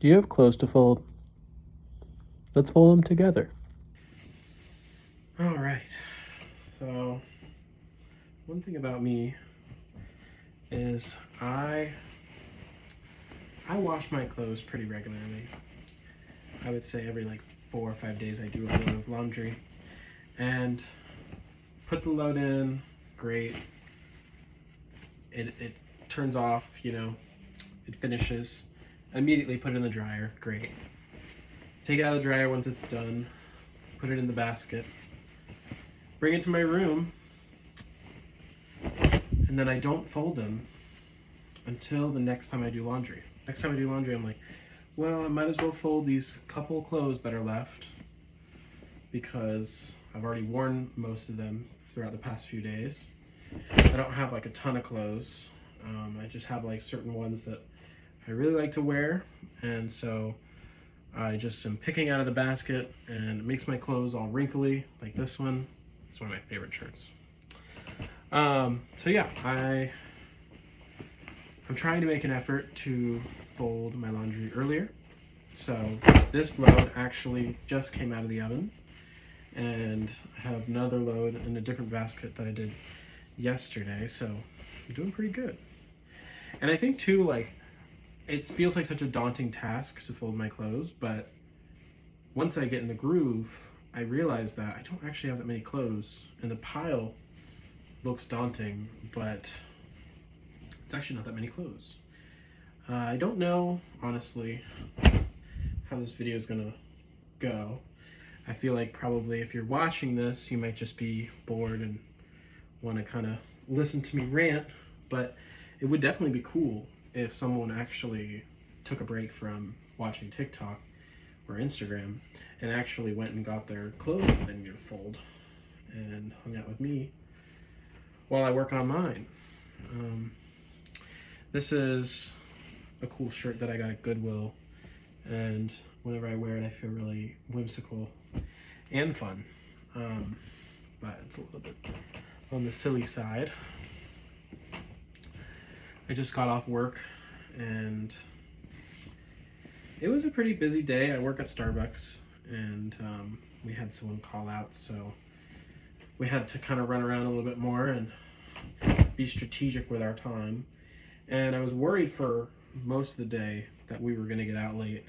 Do you have clothes to fold? Let's fold them together. All right. So, one thing about me is I wash my clothes pretty regularly. I would say every like 4 or 5 days I do a load of laundry. And put the load in, great. It turns off, it finishes. Immediately put it in the dryer, great. Take it out of the dryer once it's done, put it in the basket, bring it to my room, and then I don't fold them until the next time I do laundry. Next time I do laundry, I'm like, well, I might as well fold these couple clothes that are left because I've already worn most of them throughout the past few days. I don't have like a ton of clothes. I just have like certain ones that I really like to wear, and so I just am picking out of the basket, and it makes my clothes all wrinkly, like this one. It's one of my favorite shirts. So yeah, I'm trying to make an effort to fold my laundry earlier. So this load actually just came out of the oven, and I have another load in a different basket that I did yesterday, so I'm doing pretty good. And I think too, like, it feels like such a daunting task to fold my clothes, but once I get in the groove, I realize that I don't actually have that many clothes, and the pile looks daunting, but it's actually not that many clothes. I don't know, honestly, how this video is gonna go. I feel like probably if you're watching this, you might just be bored and want to kind of listen to me rant, but it would definitely be cool if someone actually took a break from watching TikTok or Instagram and actually went and got their clothes that they need to fold and hung out with me while I work on mine. This is a cool shirt that I got at Goodwill, and whenever I wear it, I feel really whimsical and fun, but it's a little bit on the silly side. I just got off work, and it was a pretty busy day. I work at Starbucks, and we had someone call out, so we had to kind of run around a little bit more and be strategic with our time. And I was worried for most of the day that we were going to get out late,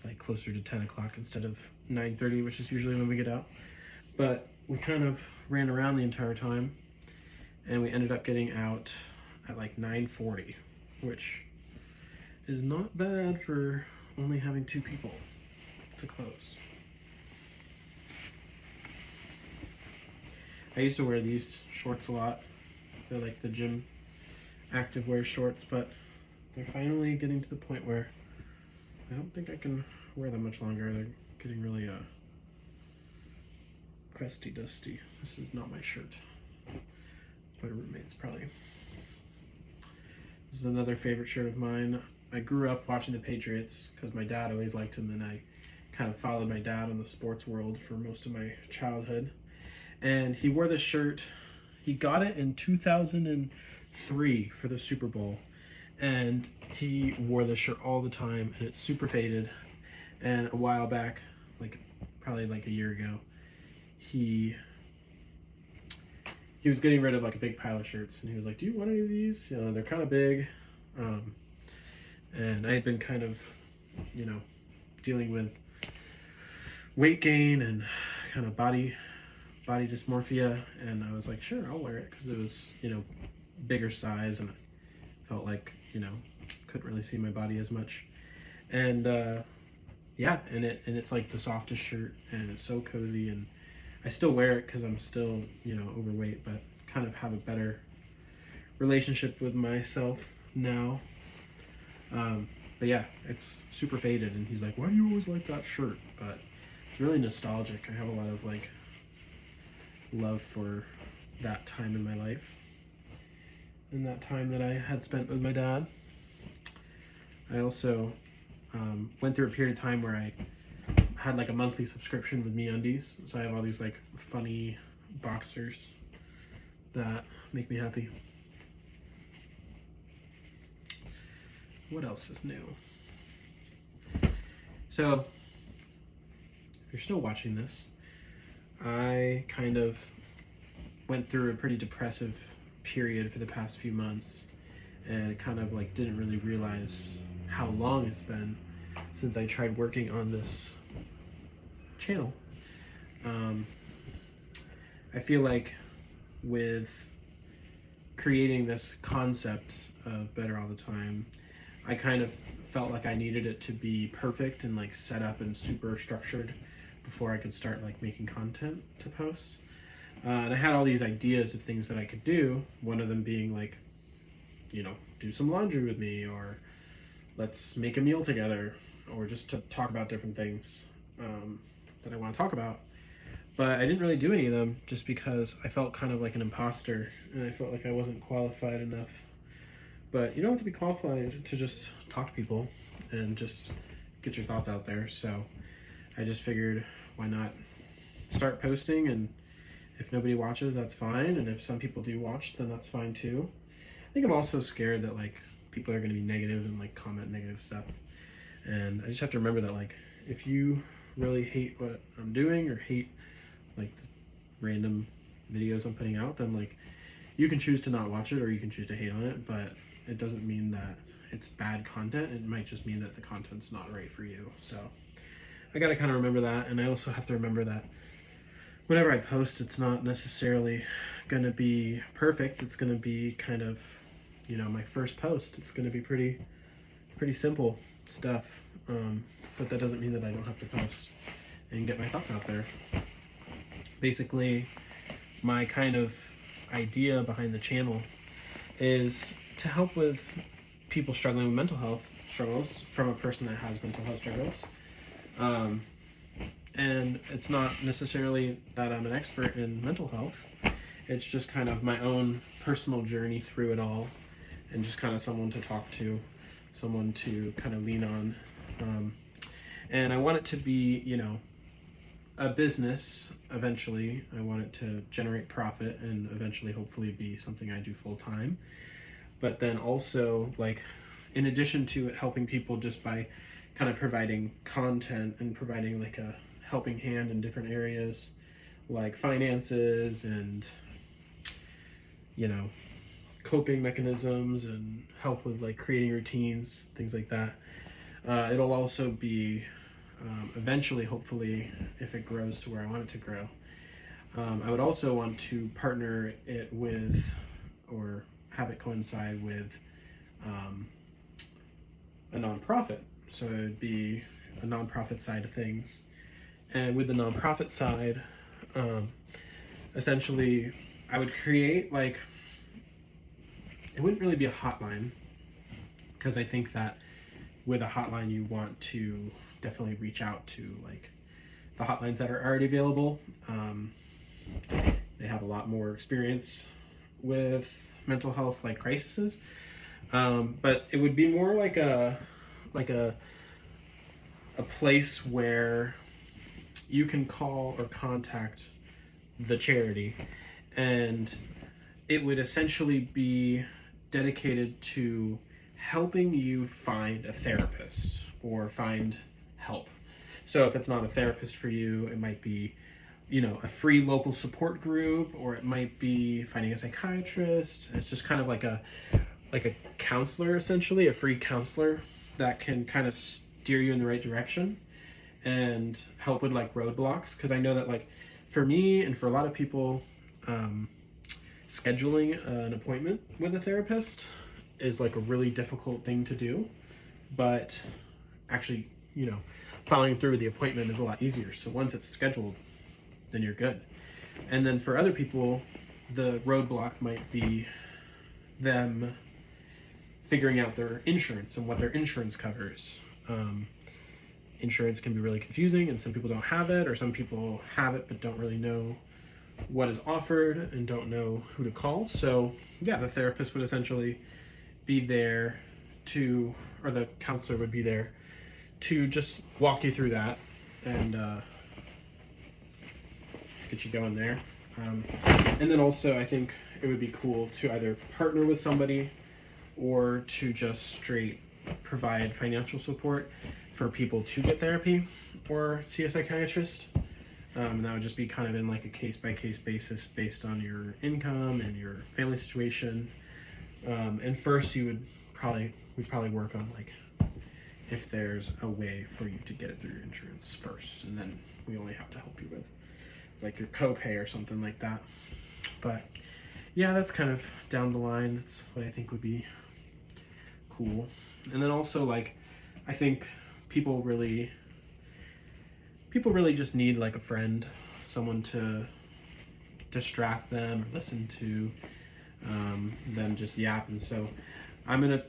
like closer to 10 o'clock instead of 9:30, which is usually when we get out. But we kind of ran around the entire time, and we ended up getting out at like 9:40, which is not bad for only having 2 people to close. I used to wear these shorts a lot. They're like the gym activewear shorts, but they're finally getting to the point where I don't think I can wear them much longer. They're getting really crusty dusty. This is not my shirt. It's my roommate's probably. This is another favorite shirt of mine. I grew up watching the Patriots because my dad always liked them, and I kind of followed my dad in the sports world for most of my childhood. And he wore this shirt. He got it in 2003 for the Super Bowl, and he wore this shirt all the time, and it's super faded. And a while back, like probably like a year ago, he was getting rid of like a big pile of shirts, and he was like, do you want any of these? They're kind of big. And I had been kind of, dealing with weight gain and kind of body dysmorphia, and I was like, sure, I'll wear it, because it was, bigger size, and I felt like, couldn't really see my body as much. And yeah, and it's like the softest shirt, and it's so cozy, and I still wear it because I'm still, overweight, but kind of have a better relationship with myself now. But yeah, it's super faded, and he's like, why do you always like that shirt? But it's really nostalgic. I have a lot of like love for that time in my life and that time that I had spent with my dad. I also went through a period of time where I had like a monthly subscription with MeUndies, so I have all these like funny boxers that make me happy. What else is new? So, if you're still watching this, I kind of went through a pretty depressive period for the past few months, and kind of like didn't really realize how long it's been since I tried working on this channel. I feel like with creating this concept of Better All the Time, I kind of felt like I needed it to be perfect and like set up and super structured before I could start like making content to post. And I had all these ideas of things that I could do, one of them being like, you know, do some laundry with me, or let's make a meal together, or just to talk about different things that I want to talk about. But I didn't really do any of them just because I felt kind of like an imposter, and I felt like I wasn't qualified enough. But you don't have to be qualified to just talk to people and just get your thoughts out there. So I just figured, why not start posting, and if nobody watches, that's fine. And if some people do watch, then that's fine too. I think I'm also scared that like people are going to be negative and like comment negative stuff. And I just have to remember that like if you really hate what I'm doing or hate like random videos I'm putting out, then like you can choose to not watch it or you can choose to hate on it, but it doesn't mean that it's bad content. It might just mean that the content's not right for you. So I got to kind of remember that. And I also have to remember that whenever I post, it's not necessarily going to be perfect. It's going to be kind of, you know, my first post. It's going to be pretty simple stuff. But that doesn't mean that I don't have to post and get my thoughts out there. Basically, my kind of idea behind the channel is to help with people struggling with mental health struggles from a person that has mental health struggles. And it's not necessarily that I'm an expert in mental health. It's just kind of my own personal journey through it all, and just kind of someone to talk to, someone to kind of lean on. And I want it to be, you know, a business eventually. I want it to generate profit and eventually hopefully be something I do full time. But then also, like, in addition to it helping people just by kind of providing content and providing like a helping hand in different areas like finances and, you know, coping mechanisms and help with like creating routines, things like that. It'll also be eventually, hopefully, if it grows to where I want it to grow, I would also want to partner it with, or have it coincide with, a nonprofit. So it would be a nonprofit side of things. And with the nonprofit side, essentially, I would create like, it wouldn't really be a hotline, because I think that with a hotline you want to definitely reach out to like the hotlines that are already available. They have a lot more experience with mental health like crises, but it would be more like a place where you can call or contact the charity, and it would essentially be dedicated to helping you find a therapist or find help. So if it's not a therapist for you, it might be, you know, a free local support group, or it might be finding a psychiatrist. It's just kind of like a counselor, essentially, a free counselor that can kind of steer you in the right direction and help with like roadblocks. Because I know that like for me and for a lot of people, scheduling an appointment with a therapist is like a really difficult thing to do, but actually, you know, following through with the appointment is a lot easier. So once it's scheduled, then you're good. And then for other people, the roadblock might be them figuring out their insurance and what their insurance covers. Insurance can be really confusing, and some people don't have it, or some people have it but don't really know what is offered and don't know who to call. So yeah, the therapist would essentially be there to, or the counselor would be there to just walk you through that and get you going there. And then also I think it would be cool to either partner with somebody or to just straight provide financial support for people to get therapy or see a psychiatrist. And that would just be kind of in like a case-by-case basis based on your income and your family situation. And first we'd probably work on like if there's a way for you to get it through your insurance first, and then we only have to help you with like your copay or something like that. But yeah, that's kind of down the line. That's what I think would be cool. And then also, like, I think people really just need like a friend, someone to distract them or listen to them just yap. And so I'm gonna,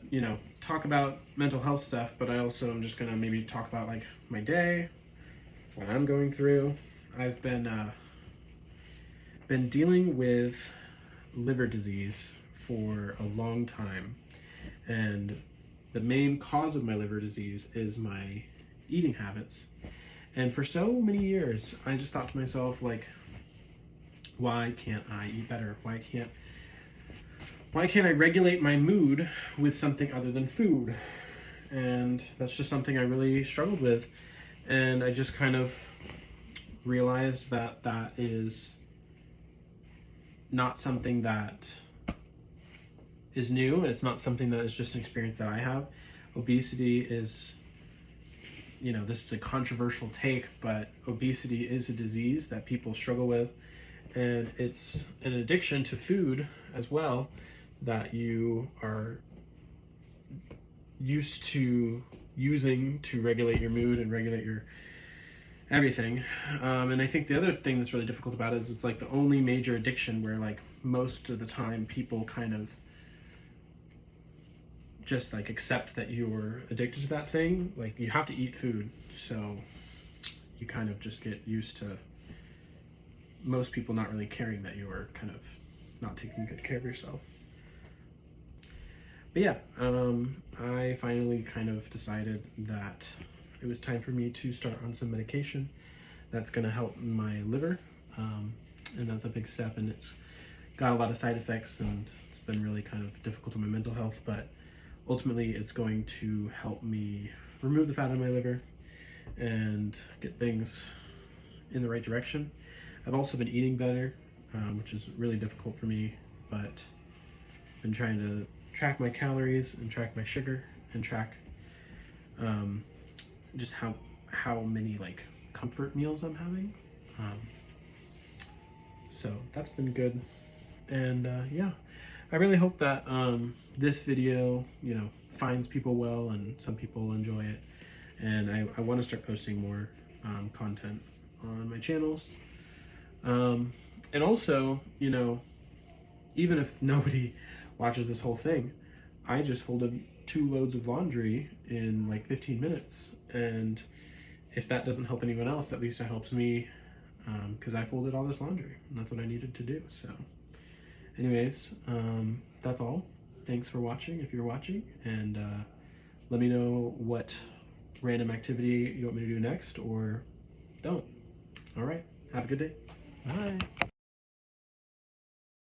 talk about mental health stuff, but I also am just gonna maybe talk about like my day, what I'm going through. I've been dealing with liver disease for a long time, and the main cause of my liver disease is my eating habits. And for so many years, I just thought to myself, like, why can't I eat better? Why can't I regulate my mood with something other than food? And that's just something I really struggled with. And I just kind of realized that that is not something that is new, and it's not something that is just an experience that I have. Obesity is, this is a controversial take, but obesity is a disease that people struggle with, and it's an addiction to food as well that you are used to using to regulate your mood and regulate your everything. And I think the other thing that's really difficult about it is it's like the only major addiction where like most of the time people kind of just like accept that you're addicted to that thing. Like you have to eat food, so you kind of just get used to most people not really caring that you're kind of not taking good care of yourself. But yeah, I finally kind of decided that it was time for me to start on some medication that's going to help my liver, and that's a big step, and it's got a lot of side effects, and it's been really kind of difficult on my mental health, but ultimately it's going to help me remove the fat in my liver and get things in the right direction. I've also been eating better, which is really difficult for me, but I've been trying to track my calories and track my sugar and track just how many like comfort meals I'm having. So that's been good. And yeah, I really hope that this video, finds people well and some people enjoy it. And I want to start posting more content on my channels. And also, even if nobody watches this whole thing, I just folded 2 loads of laundry in like 15 minutes. And if that doesn't help anyone else, at least it helps me, because I folded all this laundry and that's what I needed to do. So anyways, that's all. Thanks for watching if you're watching, and let me know what random activity you want me to do next or don't. All right, have a good day. Bye.